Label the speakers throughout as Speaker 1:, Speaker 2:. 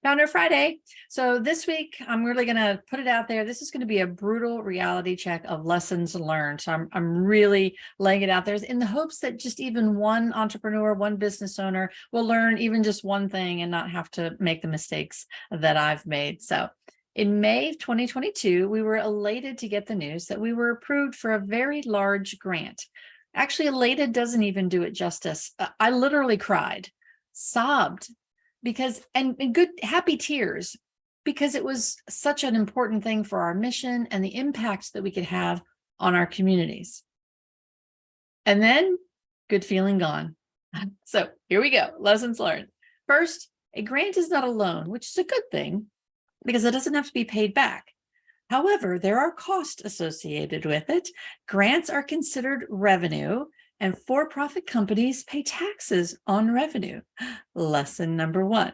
Speaker 1: Founder Friday. So this week, I'm really going to put it out there. This is going to be a brutal reality check of lessons learned. So I'm really laying it out there in the hopes that just even one entrepreneur, one business owner will learn even just one thing and not have to make the mistakes that I've made. So in May of 2022, we were elated to get the news that we were approved for a very large grant. Actually, elated doesn't even do it justice. I literally cried, sobbed, because and good happy tears, because it was such an important thing for our mission and the impact that we could have on our communities. And then good feeling gone. So here we go. Lessons learned. First, a grant is not a loan, which is a good thing because it doesn't have to be paid back. However, there are costs associated with it. Grants are considered revenue, and for-profit companies pay taxes on revenue. Lesson number one.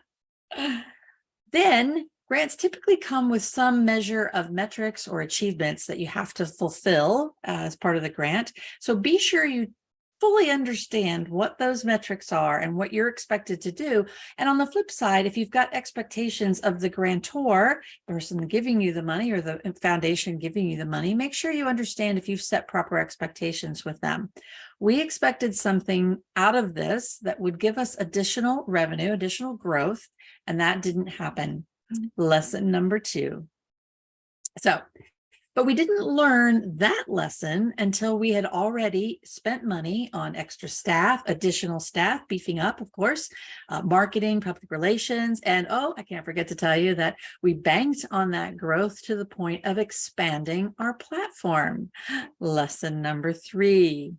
Speaker 1: Then grants typically come with some measure of metrics or achievements that you have to fulfill as part of the grant. So be sure you fully understand what those metrics are and what you're expected to do. And on the flip side, if you've got expectations of the grantor, person giving you the money or the foundation giving you the money, make sure you understand if you've set proper expectations with them. We expected something out of this that would give us additional revenue, additional growth, and that didn't happen. Lesson number two. But we didn't learn that lesson until we had already spent money on extra staff, additional staff, beefing up, of course, marketing, public relations. And I can't forget to tell you that we banked on that growth to the point of expanding our platform. Lesson number three.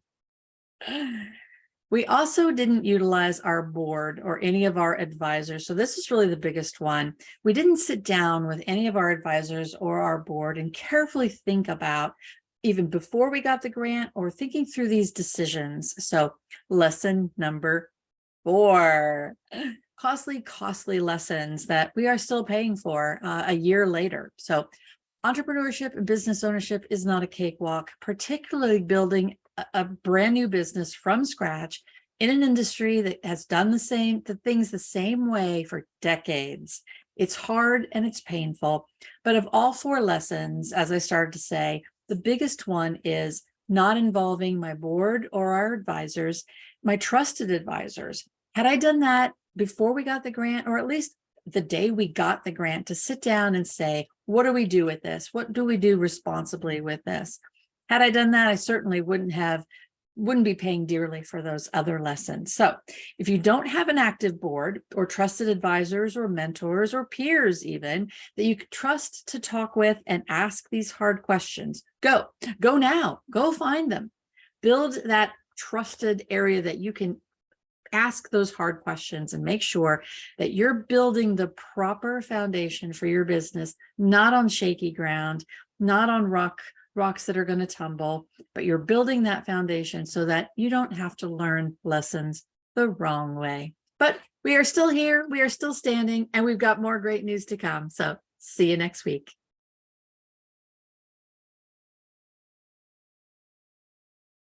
Speaker 1: We also didn't utilize our board or any of our advisors. So this is really the biggest one. We didn't sit down with any of our advisors or our board and carefully think about, even before we got the grant, or thinking through these decisions. So lesson number four, costly lessons that we are still paying for a year later. So entrepreneurship and business ownership is not a cakewalk, particularly building a brand new business from scratch in an industry that has done the things the same way for decades. It's hard and it's painful, but of all four lessons, as I started to say, the biggest one is not involving my board or our advisors, my trusted advisors. Had I done that before we got the grant, or at least the day we got the grant, to sit down and say, what do we do with this? What do we do responsibly with this? Had I done that, I certainly wouldn't be paying dearly for those other lessons. So if you don't have an active board or trusted advisors or mentors or peers even that you could trust to talk with and ask these hard questions, go now, go find them. Build that trusted area that you can ask those hard questions and make sure that you're building the proper foundation for your business, not on shaky ground, not on rocks that are going to tumble, but you're building that foundation so that you don't have to learn lessons the wrong way. But we are still here, we are still standing, and we've got more great news to come. So see you next week.